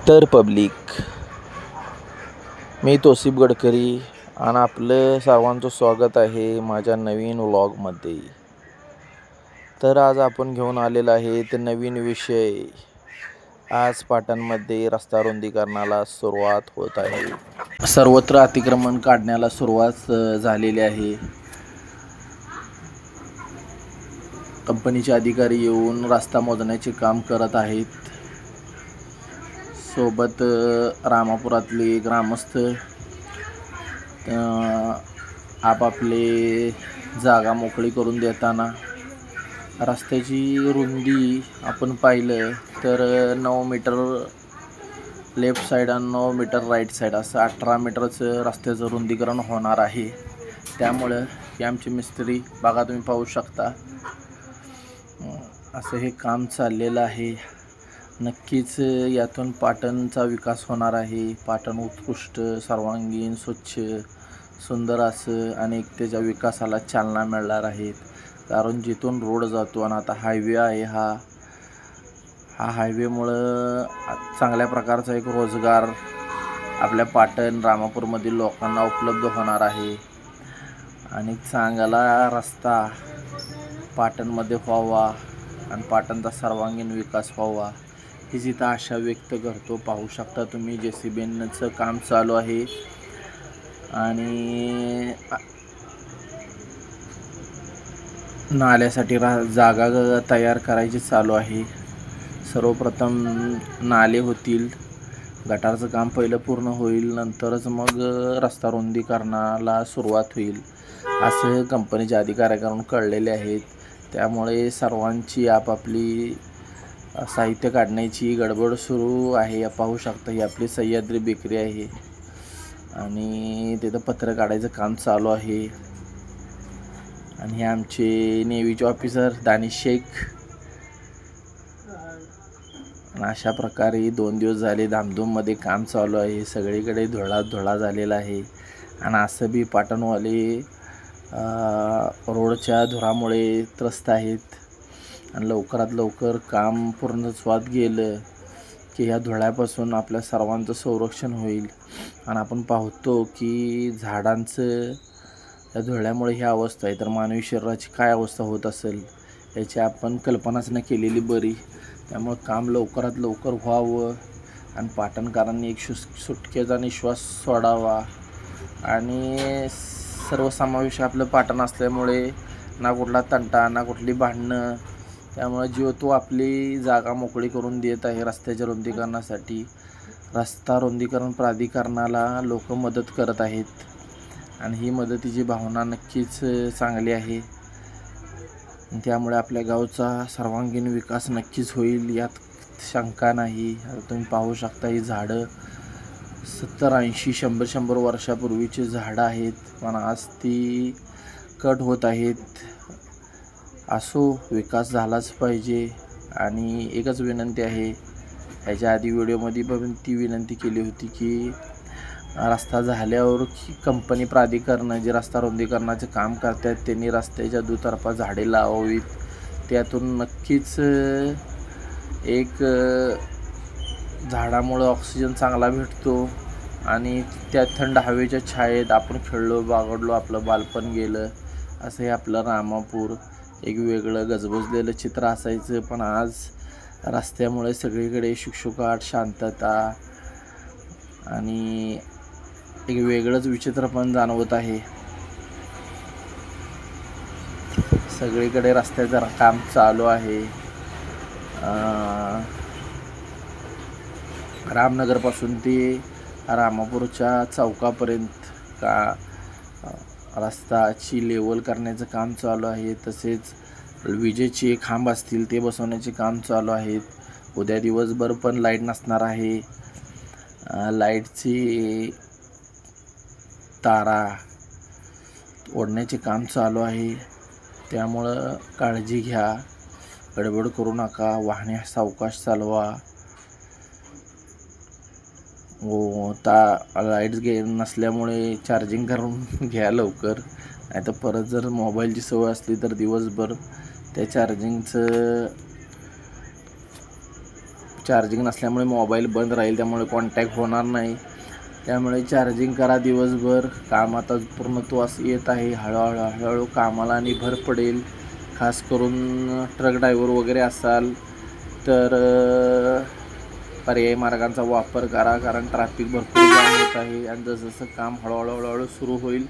तर पब्लिक, मी तौसिफ गडकरी आणि आपलं सर्वांचं स्वागत आहे माझ्या नवीन व्लॉगमध्ये. तर आज आपण घेऊन आलेला आहे ते नवीन विषय. आज पाटणमध्ये रस्ता रुंदीकरणाला सुरुवात होत आहे. सर्वत्र अतिक्रमण काढण्याला सुरुवात झालेली आहे. कंपनीचे अधिकारी येऊन रस्ता मोजण्याचे काम करत आहेत. सोबत रामापुरातले ग्रामस्थ आपापले जागा मोकळी करून देताना रस्त्याची रुंदी आपण पाहिलं तर 9 मीटर लेफ्ट साईड आणि 9 मीटर राईट साईड असं 18 मीटरचं रस्त्याचं रुंदीकरण होणार आहे. त्यामुळं हे आमचे मिस्त्री बघा, तुम्ही पाहू शकता असं हे काम चाललेलं आहे. नक्कीच यातून पाटणचा विकास होणार आहे. पाटण उत्कृष्ट, सर्वांगीण, स्वच्छ, सुंदर असं अनेकतेच्या विकासाला चालना मिळणार आहे. कारण जिथून रोड जातो आणि आता हायवे आहे, हा हायवेमुळं चांगल्या प्रकारचा एक रोजगार आपल्या पाटण रामापूरमधील लोकांना उपलब्ध होणार आहे. आणि चांगला रस्ता पाटणमध्ये व्हावा आणि पाटणचा सर्वांगीण विकास व्हावा ही जिथं आशा व्यक्त करतो. पाहू शकता तुम्ही JCBचं काम चालू आहे आणि नाल्यासाठी जागा तयार करायची चालू आहे. सर्वप्रथम नाले होतील, गटारचं काम पहिलं पूर्ण होईल, नंतरच मग रस्ता रुंदीकरणाला सुरुवात होईल असं कंपनीच्या अधिकाऱ्याकडून कळलेले आहेत. त्यामुळे सर्वांची आपापली साहित्य काढण्याची गडबड सुरू आहे. पाहू शकता ही आपली सह्याद्री बेकरी आहे आणि तिथं पत्र काढायचं काम चालू आहे. आणि हे आमचे नेव्हीचे ऑफिसर दानिश शेख. आणि अशा प्रकारे 2 दिवस झाले धामधूममध्ये काम चालू आहे. सगळीकडे धुळा झालेला आहे. आणि असं बी पाटणवाले रोडच्या धुरामुळे त्रस्त आहेत. आणि लवकरात लवकर काम पूर्णत्वास गेलं की ह्या धुळ्यापासून आपल्या सर्वांचं संरक्षण होईल. आणि आपण पाहतो की झाडांचं या धुळ्यामुळे ही अवस्था आहे, तर मानवी शरीराची काय अवस्था होत असेल याची आपण कल्पनाच न केलेली बरी. त्यामुळं काम लवकरात लवकर व्हावं आणि पाटणकरांनी एक सुटकेचा निश्वास सोडावा. आणि सर्वसमावेश आपलं पाटण असल्यामुळे ना कुठला तंटा, ना कुठली भांडणं. त्यामुळे जो तो आपली जागा मोकळी करून देत आहे रस्त्याच्या रुंदीकरणासाठी. रस्ता रुंदीकरण प्राधिकरणाला लोक मदत करत आहेत आणि ही मदतीची भावना नक्कीच चांगली आहे. त्यामुळे आपल्या गावचा सर्वांगीण विकास नक्कीच होईल, यात शंका नाही. आता तुम्ही पाहू शकता ही झाडं 70, 80, 100 वर्षापूर्वीची झाडं आहेत, पण आज ती कट होत आहेत. असो, विकास झालाच पाहिजे. आणि एकच विनंती आहे, ह्याच्या आधी व्हिडिओमध्ये पण ती विनंती केली होती की रस्ता झाल्यावर कंपनी प्राधिकरण जे रस्ता रुंदीकरणाचे काम करतात त्यांनी रस्त्याच्या दुतर्फा झाडे लावावीत. त्यातून नक्कीच एक झाडामुळं ऑक्सिजन चांगला भेटतो आणि त्या थंड हवेच्या छायेत आपण खेळलो, बागडलो, आपलं बालपण गेलं. असं हे आपलं रामापूर एक वेगळं गजबजलेलं चित्र असायचं, पण आज रस्त्यामुळे सगळीकडे शुकशुकाट, शांतता आणि एक वेगळंच विचित्र पण जाणवत आहे. सगळीकडे रस्त्याचं काम चालू आहे. रामनगरपासून ते रामापूरच्या चौकापर्यंत रस्त्याची लेवल करण्याचं काम चालू आहे. तसेच विजेचे खांब असतील ते बसवण्याचे काम चालू आहेत. उद्या दिवसभर पण लाईट नसणार आहे. लाईटची तारा ओढण्याचे काम चालू आहे. त्यामुळं काळजी घ्या, गडबड करू नका, वाहने सावकाश चालवा. लाईट्स नसल्यामुळे चार्जिंग करून घ्या लवकर, नाही तर परत जर मोबाईलची सवय असली तर दिवसभर त्या चार्जिंग नसल्यामुळे मोबाईल बंद राहील, त्यामुळे कॉन्टॅक्ट होणार नाही. त्यामुळे चार्जिंग करा दिवसभर. काम आता पूर्णत्वास येत आहे. हळूहळू कामाला आणि भर पडेल. खास करून ट्रक ड्रायव्हर वगैरे असाल तर पर्यायी मार्गांचा वापर करा, कारण ट्रॅफिक भरपूर जाम होत आहे. आणि जसं काम हळूहळू सुरू होईल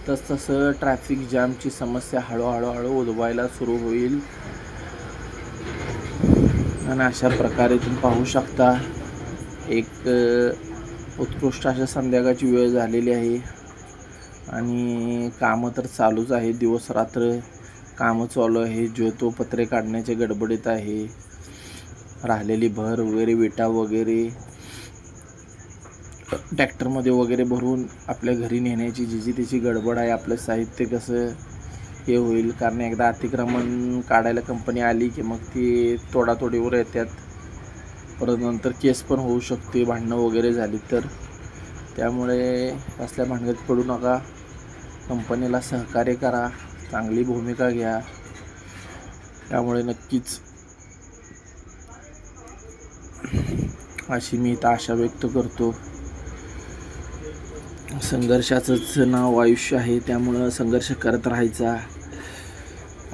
तसं ट्रॅफिक जामची समस्या हळूहळू उद्भवायला सुरू होईल. आणि अशा प्रकारे तुम्ही पाहू शकता एक उत्कृष्ट अशा संध्याकाळची वेळ झालेली आहे. आणि कामं तर चालूच आहे, दिवस रात्र कामं चालू आहे. जो पत्रे काढण्याचे गडबडीत आहे. राहिलेली भर वगैरे विटा वगैरे ट्रॅक्टरमध्ये वगैरे भरून आपल्या घरी नेण्याची जी त्याची गडबड आहे. आपलं साहित्य कसं हे होईल, कारण एकदा अतिक्रमण काढायला कंपनी आली की मग ती तोडातोडीवर येतात. परत नंतर केस पण होऊ शकते, भांडणं वगैरे झाली तर. त्यामुळे असल्या भानगडीत पडू नका. कंपनीला सहकार्य करा, चांगली भूमिका घ्या. त्यामुळे नक्कीच अशी मी इथं आशा व्यक्त करतो. संघर्षाचंच नाव आयुष्य आहे, त्यामुळं संघर्ष करत राहायचा.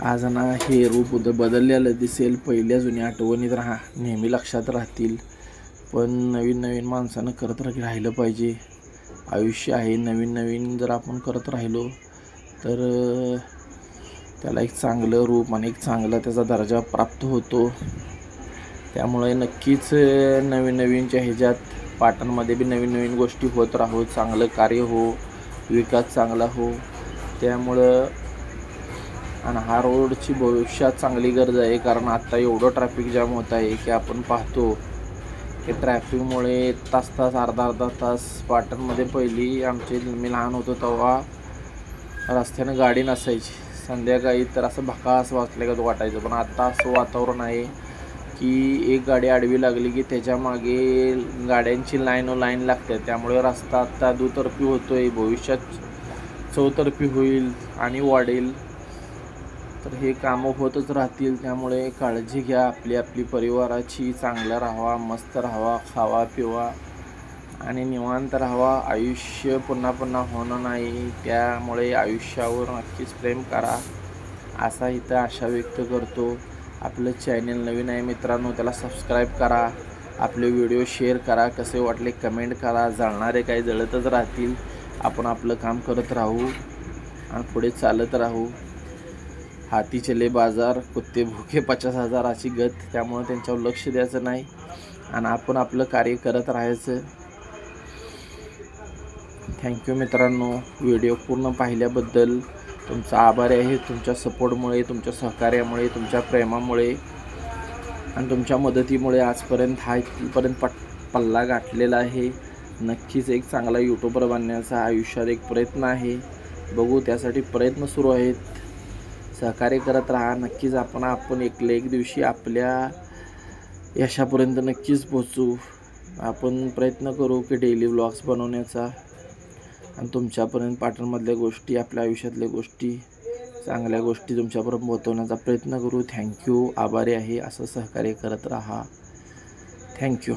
आज ना हे रूप उद्या बदललेलं दिसेल. पहिल्या जुन्या आठवणीत नेहमी लक्षात राहतील. पण नवीन माणसानं करत राहिलं पाहिजे. आयुष्य आहे, नवीन जर आपण करत राहिलो तर त्याला एक चांगलं रूप आणि एक चांगला त्याचा दर्जा प्राप्त होतो. त्यामुळे नक्कीच नवीनच्या ह्याच्यात पाटणमध्ये बी नवीन गोष्टी होत राहू, चांगलं कार्य हो, विकास चांगला हो. त्यामुळं आणि हा रोडची भविष्यात चांगली गरज आहे, कारण आत्ता एवढं ट्रॅफिक जाम होत आहे की आपण पाहतो की ट्रॅफिकमुळे तास अर्धा तास पाटणमध्ये पहिली मी लहान होतो तेव्हा रस्त्यानं गाडी नसायची. संध्याकाळी तर असं भकास वाचल्यागत वाटायचं. पण आत्ता असं वातावरण आहे की एक गाडी आडवी लागली की त्याच्या मागे गाड्यांची लाईन लागते. त्यामुळे रस्ता आत्ता दुतर्फी होतो आहे, भविष्यात चौतर्फी होईल आणि वाढेल. तर हे कामं होतच राहतील. त्यामुळे काळजी घ्या आपली परिवाराची. चांगलं राहावा, मस्त राहावा, खावा पिवा आणि निवांत राहावा. आयुष्य पुन्हा होणं नाही, त्यामुळे आयुष्यावर नक्कीच प्रेम करा, असा इथं आशा व्यक्त करतो. आपलं चॅनल नवीन आहे मित्रांनो, त्याला सबस्क्राईब करा. आपले व्हिडिओ शेअर करा, कसे वाटले कमेंट करा. जळणारे काही जळतच राहतील. आपण आपलं काम करत राहू आणि पुढे चालत राहू. हाती चले बाजार, कुत्ते भुके 50,000 अशी गत. त्यामुळे त्यांच्यावर लक्ष द्यायचं नाही आणि आपण आपलं कार्य करत राहायचं. थँक्यू मित्रांनो, व्हिडिओ पूर्ण पाहिल्याबद्दल तुमचा आभारी आहे. तुमच्या सपोर्टमुळे, तुमच्या सहकार्यामुळे, तुमच्या प्रेमामुळे आणि तुमच्या मदतीमुळे आजपर्यंत इथपर्यंत पल्ला गाठलेला आहे. नक्कीच एक चांगला यूट्यूबर बनण्याचा आयुष्यात एक प्रयत्न आहे. बघू, त्यासाठी प्रयत्न सुरू आहेत. सहकार्य करत राहा. नक्कीच आपण एक दिवशी आपल्या यशापर्यंत नक्कीच पोचू. आपण प्रयत्न करू की डेली व्लॉग्स बनवण्याचा आणि तुमच्यापर्यंत पाटणमधल्या गोष्टी, आपल्या आयुष्यातल्या गोष्टी, चांगल्या गोष्टी तुमच्यापर्यंत पोहोचवण्याचा प्रयत्न करू. थँक्यू, आभारी आहे. असं सहकार्य करत राहा. थँक्यू.